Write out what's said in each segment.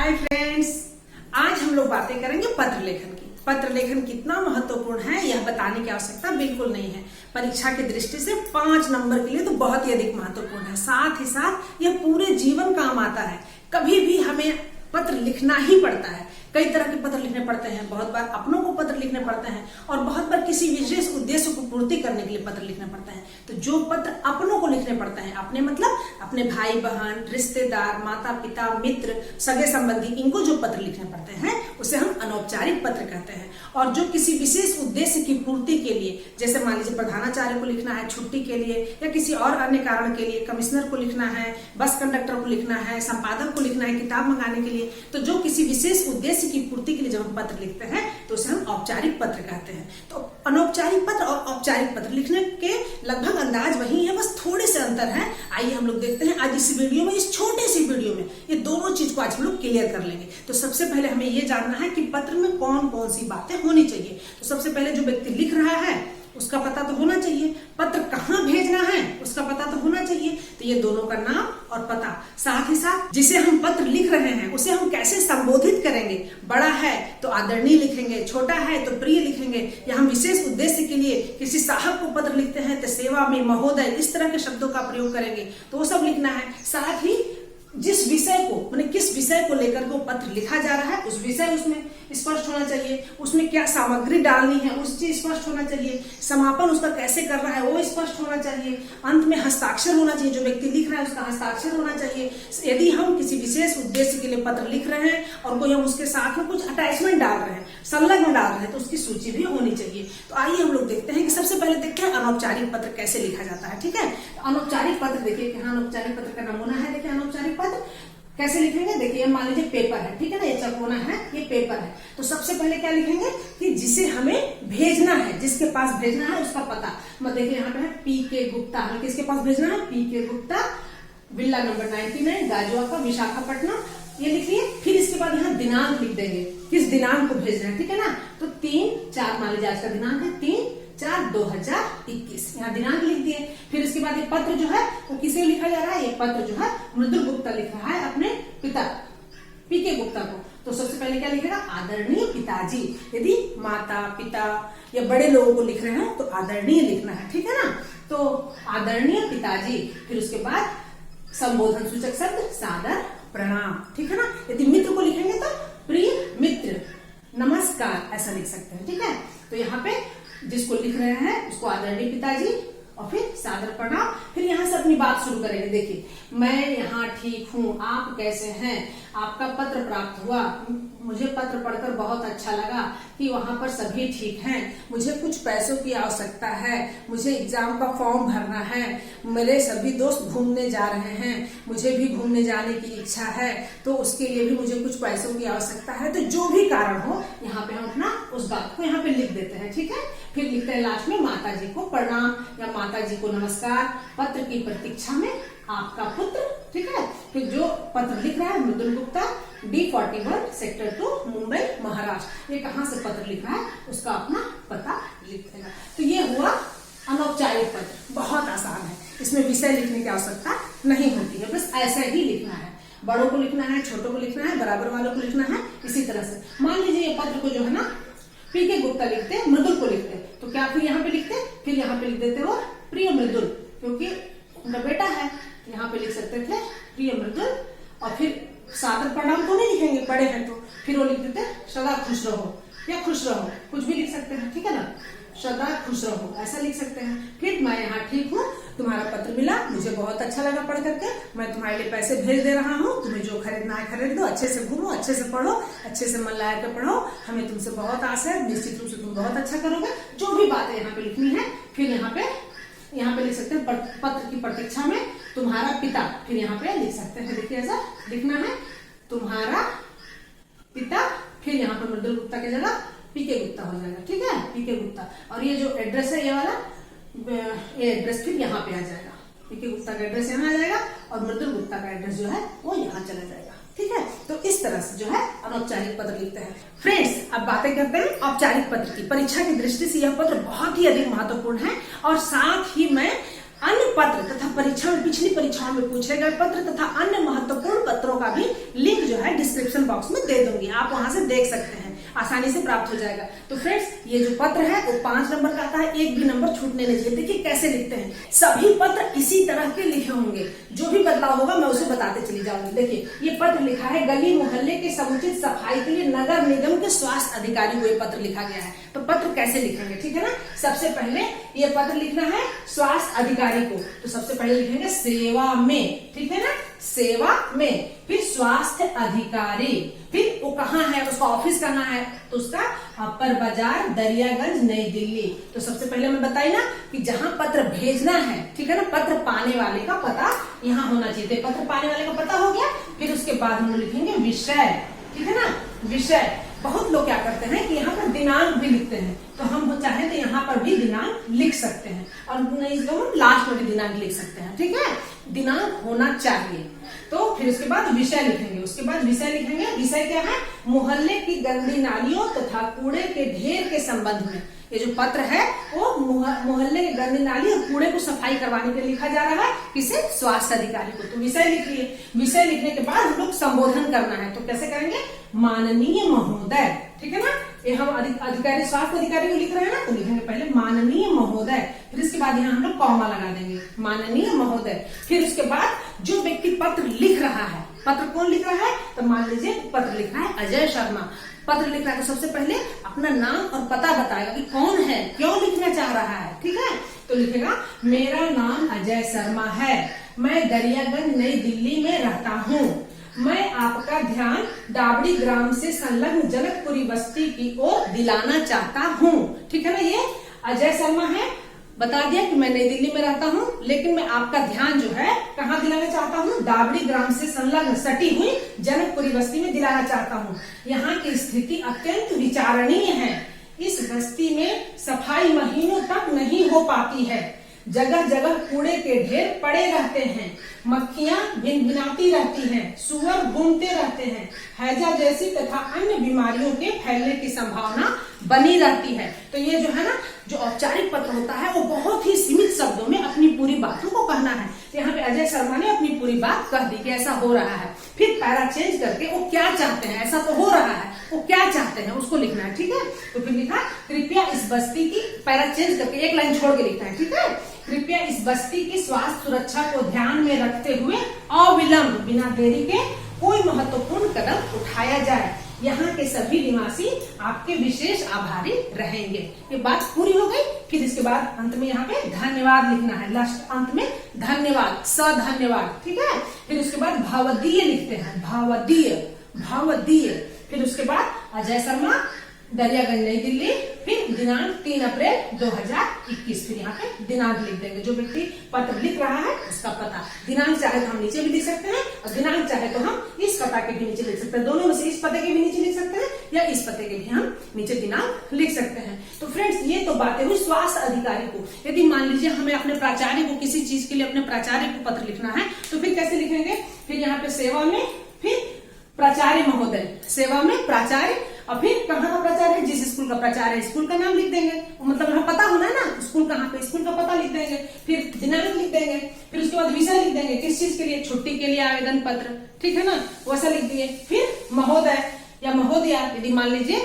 Hi friends, आज हम लोग बातें करेंगे पत्र लेखन की। पत्र लेखन कितना महत्वपूर्ण है यह बताने की आवश्यकता बिल्कुल नहीं है। परीक्षा की दृष्टि से 5 नंबर के लिए तो बहुत ही अधिक महत्वपूर्ण है। साथ ही साथ यह पूरे जीवन काम आता है। कभी भी हमें पत्र लिखना ही पड़ता है। कई तरह के पत्र लिखने पड़ते हैं। बहुत बार अपनों को पत्र लिखने पड़ते हैं और बहुत बार किसी विशेष उद्देश्य को पूर्ति करने के लिए पत्र लिखने पड़ते हैं। तो जो पत्र अपनों को लिखने पड़ते हैं, अपने मतलब अपने भाई बहन, रिश्तेदार, माता पिता, मित्र, सगे संबंधी, इनको जो पत्र लिखने पड़ते हैं उसे हम अनौपचारिक पत्र कहते हैं। और जो किसी विशेष उद्देश्य की पूर्ति के लिए, जैसे मान लीजिए प्रधानाचार्य को लिखना है छुट्टी के लिए, या किसी और अन्य कारण के लिए, कमिश्नर को लिखना है, बस कंडक्टर को लिखना है, संपादक को लिखना है किताब मंगाने के लिए, तो जो किसी विशेष उद्देश्य की पूर्ति के लिए जब हम पत्र लिखते हैं तो उसे हम औपचारिक पत्र कहते हैं। तो अनौपचारिक पत्र और औपचारिक पत्र लिखने के लगभग अंदाज वही है, बस थोड़े से अंतर है। आइए हम लोग देखते हैं आज इस वीडियो में, इस छोटे सी वीडियो में ये दोनों चीज को आज हम लोग क्लियर कर लेंगे। तो सबसे पहले हमें ये जानना है कि पत्र में कौन कौन सी बातें होनी चाहिए। तो सबसे पहले जो व्यक्ति लिख रहा है उसका पता तो होना चाहिए, पत्र कहाँ भेजना है उसका पता तो होना चाहिए। तो ये दोनों का नाम और पता, साथ ही साथ जिसे हम पत्र लिख रहे हैं उसे हम कैसे संबोधित करेंगे। बड़ा है तो आदरणीय लिखेंगे, छोटा है तो प्रिय लिखेंगे, या हम विशेष उद्देश्य के लिए किसी साहब को पत्र लिखते हैं तो सेवा में महोदय, इस तरह के शब्दों का प्रयोग करेंगे, तो वो सब लिखना है। साथ ही जिस विषय को, माने किस विषय को लेकर के वो पत्र लिखा जा रहा है उस विषय उसमें स्पष्ट होना चाहिए, उसमें क्या सामग्री डालनी है उस चीज स्पष्ट होना चाहिए, समापन उसका कैसे कर रहा है वो स्पष्ट होना चाहिए, अंत में हस्ताक्षर होना चाहिए, जो व्यक्ति लिख रहा है उसका हस्ताक्षर होना चाहिए। यदि हम किसी विशेष उद्देश्य के लिए पत्र लिख रहे हैं और कोई हम उसके साथ में कुछ अटैचमेंट डाल रहे हैं, संलग्न डाल रहे हैं, तो उसकी सूची भी होनी चाहिए। तो आइए हम लोग देखते हैं कि सबसे पहले देखते हैं अनौपचारिक पत्र कैसे लिखा जाता है। ठीक है, अनौपचारिक पत्र देखिए कि हाँ अनौपचारिक पत्र का नमूना है। देखिए अनौपचारिक पत्र कैसे लिखेंगे, देखिए मान लीजिए पेपर है, ठीक है ना, ये चकोना है, ये पेपर है। तो सबसे पहले क्या लिखेंगे कि जिसे हमें भेजना है, जिसके पास भेजना है उसका पता। मतलब देखिए यहाँ पे है पी के गुप्ता, हमें किसके पास भेजना है, पी के गुप्ता, विला नंबर 99, गाजुआका, विशाखापट्टनम, ये लिखिए। फिर इसके बाद यहाँ दिनांक लिख देंगे, किस दिनांक को भेजना है, ठीक है ना। तो 3/4 मान लीजिए आज का दिनांक है 3/4/2021, यहाँ दिनांक लिख दिए। फिर इसके बाद ये पत्र जो है वो किसे लिखा जा रहा है, ये पत्र जो है मृदुल गुप्ता लिख रहा है अपने पिता पी के गुप्ता को। तो सबसे पहले क्या लिखेगा, आदरणीय पिताजी। यदि माता पिता या बड़े लोगों को लिख रहे हैं तो आदरणीय लिखना है, ठीक है ना। तो आदरणीय पिताजी, फिर उसके बाद संबोधन सूचक शब्द सादर प्रणाम, ठीक है ना। यदि मित्र को लिखेंगे तो प्रिय मित्र, नमस्कार, ऐसा लिख सकते हैं, ठीक है। तो यहाँ पे जिसको लिख रहे हैं उसको आदरणीय पिताजी और फिर सादर प्रणाम। फिर यहाँ से अपनी बात शुरू करेंगे। देखिए, मैं यहाँ ठीक हूँ, आप कैसे हैं, आपका पत्र प्राप्त हुआ, मुझे पत्र पढ़कर बहुत अच्छा लगा कि वहाँ पर सभी ठीक हैं, मुझे कुछ पैसों की आवश्यकता है, मुझे एग्जाम का फॉर्म भरना है, मेरे सभी दोस्त घूमने जा रहे हैं, मुझे भी घूमने जाने की इच्छा है, तो उसके लिए भी मुझे कुछ पैसों की आवश्यकता है। तो जो भी कारण हो यहाँ पे हम अपना उस बात को यहाँ पे लिख देते हैं, ठीक है। फिर लिखते हैं लास्ट में माता जी को प्रणाम या माता जी को नमस्कार, पत्र की प्रतीक्षा में आपका पुत्र, ठीक है। फिर जो पत्र लिख रहा है मृदुल गुप्ता, D41 सेक्टर 2 मुंबई महाराष्ट्र, ये कहाँ से पत्र लिख रहा है उसका अपना पता लिख देगा। तो ये हुआ अनौपचारिक पत्र, बहुत आसान है, इसमें विषय लिखने की आवश्यकता नहीं होती है, बस ऐसा ही लिखना है। बड़ों को लिखना है, छोटों को लिखना है, बराबर वालों को लिखना है, इसी तरह से। मान लीजिए ये पत्र को जो है ना पी के गुप्ता लिखते, मृदुल को लिखते, तो क्या फिर यहाँ पे लिखते, फिर यहाँ पे लिख देते वो प्रिय मृदुल, क्योंकि उनका बेटा है, यहाँ पे लिख सकते थे प्रिय मृदुल। और फिर सादर प्रणाम तो नहीं लिखेंगे, बड़े हैं तो, फिर वो लिख देते सदा खुश रहो या खुश रहो, कुछ भी लिख सकते हैं, ठीक है ना, सदा खुश रहो, ऐसा लिख सकते हैं। फिर मैं यहाँ ठीक हूँ, तुम्हारा पत्र मिला, मुझे बहुत अच्छा लगा पढ़ करके, मैं तुम्हारे लिए पैसे भेज दे रहा हूँ, तुम्हें जो खरीदना है खरीद दो, अच्छे से घूमो, अच्छे से पढ़ो, अच्छे से मन लगा के पढ़ो, हमें तुमसे बहुत आशा है, निश्चित रूप से तुम बहुत अच्छा करोगे। जो भी बातें यहाँ पे लिखनी है, फिर यहाँ पे लिख सकते हैं पत्र की प्रतीक्षा में तुम्हारा पिता, फिर यहाँ पे लिख सकते हैं। देखिए ऐसा लिखना है, तुम्हारा पिता, फिर यहाँ पे मृदुल गुप्ता की जगह पी के गुप्ता हो जाएगा, ठीक है, पी के गुप्ता। और ये जो एड्रेस है ये वाला, ये एड्रेस फिर यहाँ पे आ जाएगा, पी के गुप्ता का एड्रेस यहाँ आ जाएगा और मृदुल गुप्ता का एड्रेस जो है वो यहाँ चला जाएगा, ठीक है। तो इस तरह से जो है अनौपचारिक पत्र लिखते हैं। फ्रेंड्स, अब बातें करते हैं औपचारिक पत्र की। परीक्षा की दृष्टि से यह पत्र बहुत ही अधिक महत्वपूर्ण है और साथ ही मैं अन्य पत्र तथा परीक्षा में, पिछली परीक्षाओं में पूछे गए पत्र तथा अन्य महत्वपूर्ण पत्रों का भी लिंक जो है डिस्क्रिप्शन बॉक्स में दे दूंगी, आप वहां से देख सकते हैं, आसानी से प्राप्त हो जाएगा। तो फ्रेंड्स ये जो पत्र है वो 5 नंबर का आता है, एक भी नंबर छूटने नहीं चाहिए। देखिए कैसे लिखते हैं, सभी पत्र इसी तरह के लिखे होंगे, जो भी बदलाव होगा मैं उसे बताते चली जाऊंगी। देखिए ये पत्र लिखा है, गली मोहल्ले के समुचित सफाई के लिए नगर निगम के स्वास्थ्य अधिकारी को ये पत्र लिखा गया है। तो पत्र कैसे लिखेंगे, ठीक है ना। सबसे पहले ये पत्र लिखना है स्वास्थ्य अधिकारी को, तो सबसे पहले लिखेंगे सेवा में, ठीक है ना, सेवा में, फिर स्वास्थ्य अधिकारी, फिर वो कहाँ है, उसका ऑफिस कहाँ है, तो उसका अपर बाजार दरियागंज नई दिल्ली। तो सबसे पहले मैं बताई ना कि जहां पत्र भेजना है, ठीक है ना, पत्र पाने वाले का पता यहाँ होना चाहिए। तो पत्र पाने वाले का पता हो गया, फिर उसके बाद हम लिखेंगे विषय, ठीक है ना, विषय। बहुत लोग क्या करते हैं कि यहाँ पर दिनांक भी लिखते हैं, तो हम चाहे तो यहाँ पर भी दिनांक लिख सकते हैं, और नहीं तो हम लास्ट में भी दिनांक लिख सकते हैं, ठीक है, दिनांक होना चाहिए। तो फिर उसके बाद विषय लिखेंगे, उसके बाद विषय लिखेंगे, विषय क्या है, मोहल्ले की गंदी नालियों तथा कूड़े के ढेर के संबंध में। ये जो पत्र है वो मोहल्ले की गंदी नाली और कूड़े को सफाई करवाने के लिए लिखा जा रहा है, किसे, स्वास्थ्य अधिकारी को। तो विषय लिख लिए, विषय लिखने के बाद हम लोग संबोधन करना है, तो कैसे करेंगे, माननीय महोदय, ठीक है ना, ये हम अधिकारी, स्वास्थ्य अधिकारी को लिख रहे हैं ना, तो लिखेंगे पहले माननीय महोदय, फिर इसके बाद यहाँ हम लोग कॉमा लगा देंगे, माननीय महोदय। फिर उसके बाद जो व्यक्ति पत्र लिख रहा है, पत्र कौन लिख रहा है, तो मान लीजिए पत्र लिख रहा है अजय शर्मा, पत्र लिख रहा है, तो सबसे पहले अपना नाम और पता बताएगा कि कौन है, क्यों लिखना चाह रहा है, ठीक है। तो लिखेगा मेरा नाम अजय शर्मा है, मैं दरियागंज नई दिल्ली में रहता हूँ, मैं आपका ध्यान डाबड़ी ग्राम से संलग्न जनकपुरी बस्ती की ओर दिलाना चाहता हूँ, ठीक है ना। ये अजय शर्मा है, बता दिया कि मैं नई दिल्ली में रहता हूँ, लेकिन मैं आपका ध्यान जो है कहाँ दिलाना चाहता हूँ, डाबड़ी ग्राम से संलग्न सटी हुई जनकपुरी बस्ती में दिलाना चाहता हूँ। यहाँ की स्थिति अत्यंत विचारणीय है, इस बस्ती में सफाई महीनों तक नहीं हो पाती है, जगह जगह कूड़े के ढेर पड़े रहते हैं, मक्खियां भिनभिनाती रहती हैं, सुअर घूमते रहते हैं, हैजा जैसी तथा अन्य बीमारियों के फैलने की संभावना बनी रहती है। तो ये जो है ना, जो औपचारिक पत्र होता है वो बहुत ही सीमित शब्दों में अपनी पूरी बातों को कहना है। तो यहाँ पे अजय शर्मा ने अपनी पूरी बात कह दी कि ऐसा हो रहा है, फिर पैरा चेंज करके वो क्या चाहते हैं, ऐसा तो हो रहा है, वो क्या चाहते हैं उसको लिखना है, ठीक है। तो फिर लिखा कृपया इस बस्ती की, पैरा चेंज करके एक लाइन छोड़ के लिखना है, ठीक है, कृपया इस बस्ती की स्वास्थ्य सुरक्षा को ध्यान में रखते हुए अविलंब बिना देरी के कोई महत्वपूर्ण कदम उठाया जाए, यहाँ के सभी निवासी आपके विशेष आभारी रहेंगे। ये बात पूरी हो गई। फिर इसके बाद अंत में यहाँ पे धन्यवाद लिखना है, लास्ट अंत में धन्यवाद, धन्यवाद, ठीक है। फिर उसके बाद भवदीय लिखते हैं, भवदीय, भवदीय। फिर उसके बाद अजय शर्मा, दरियागंज नई दिल्ली, फिर दिनांक 3 अप्रैल 2021, फिर यहाँ पे दिनांक लिख देंगे, जो व्यक्ति पत्र लिख रहा है उसका पता। दिनांक चाहे तो हम नीचे भी लिख सकते हैं, और दिनांक चाहे तो हम इस पता के भी नीचे लिख सकते हैं, दोनों में से इस पते के भी नीचे लिख सकते हैं या इस पते के भी हम नीचे दिनांक लिख सकते हैं। तो फ्रेंड्स ये तो बातें हुई स्वास्थ्य अधिकारी को। यदि मान लीजिए हमें अपने प्राचार्य को किसी चीज के लिए अपने प्राचार्य को पत्र लिखना है, तो फिर कैसे लिखेंगे, फिर यहाँ पे सेवा में, फिर प्राचार्य महोदय, सेवा में प्राचार्य, और फिर कहाँ का प्राचार्य, जिस स्कूल का प्राचार्य है स्कूल का नाम लिख देंगे, मतलब हमें पता होना है ना स्कूल कहाँ पे, स्कूल का पता लिख देंगे, फिर दिनांक लिख देंगे, फिर उसके बाद विषय लिख देंगे, किस चीज के लिए, छुट्टी के लिए आवेदन पत्र, ठीक है ना, वैसा लिख दिए। फिर महोदय या महोदया, यदि मान लीजिए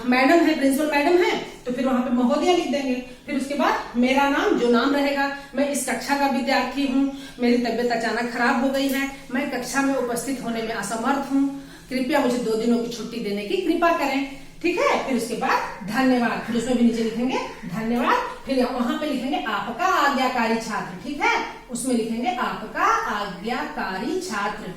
मैडम है, प्रिंसिपल मैडम है, तो फिर वहां पे महोदया लिख देंगे। फिर उसके बाद मेरा नाम, जो नाम रहेगा, मैं इस कक्षा का विद्यार्थी हूँ, मेरी तबीयत अचानक खराब हो गई है, मैं कक्षा में उपस्थित होने में असमर्थ हूँ, कृपया मुझे 2 दिनों की छुट्टी देने की कृपा करें, ठीक है। फिर उसके बाद धन्यवाद, फिर उसमें भी नीचे लिखेंगे धन्यवाद, फिर वहां पे लिखेंगे आपका आज्ञाकारी छात्र, ठीक है, उसमें लिखेंगे आपका आज्ञाकारी छात्र,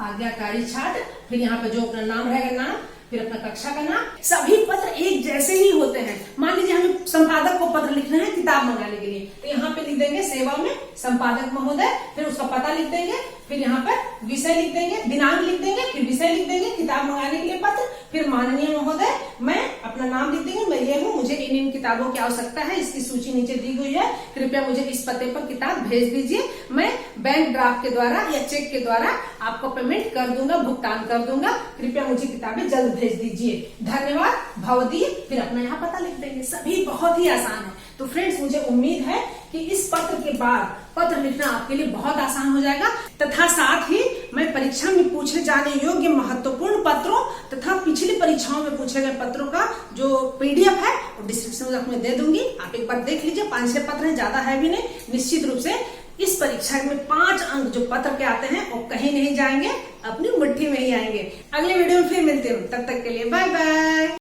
आज्ञाकारी छात्र। फिर यहाँ पे जो अपना नाम रहेगा नाम, फिर अपना कक्षा का नाम। सभी पत्र एक जैसे ही होते हैं। मान लीजिए हमें संपादक को पत्र लिखना है किताब मंगाने के लिए, तो यहाँ पे लिख देंगे सेवा में संपादक महोदय, फिर उसका पता लिख देंगे, फिर यहाँ पर विषय लिख देंगे, दिनांक लिख देंगे, फिर विषय लिख देंगे, किताब मंगाने के लिए पत्र, फिर माननीय महोदय, मैं अपना नाम लिख देंगे, मैं ये हूँ, मुझे इन किताबों की आवश्यकता है, इसकी सूची नीचे दी हुई है, कृपया मुझे इस पते पर किताब भेज दीजिए। मैं बैंक ड्राफ्ट के द्वारा या चेक के द्वारा आपको पेमेंट कर दूंगा, भुगतान कर दूंगा। कृपया मुझे किताबें जल्द भेज दीजिए। धन्यवाद, भवदीय। फिर अपना यहाँ पता लिख देंगे। सभी बहुत ही आसान है। तो फ्रेंड्स, मुझे उम्मीद है कि इस पत्र के बाद पत्र लिखना आपके लिए बहुत आसान हो जाएगा, तथा साथ ही मैं परीक्षा में पूछे जाने योग्य महत्वपूर्ण पत्रों तथा पिछली परीक्षाओं में पूछे गए पत्रों का जो पीडीएफ है वो डिस्क्रिप्शन बॉक्स में दे दूंगी। आप एक बार देख लीजिए। 5-6 पत्र है, ज्यादा है भी नहीं। निश्चित रूप से इस परीक्षा में 5 अंक जो पत्र के आते हैं वो कहीं नहीं जाएंगे, अपनी मुट्ठी में ही आएंगे। अगले वीडियो में फिर मिलते हैं, तब तक के लिए बाय बाय।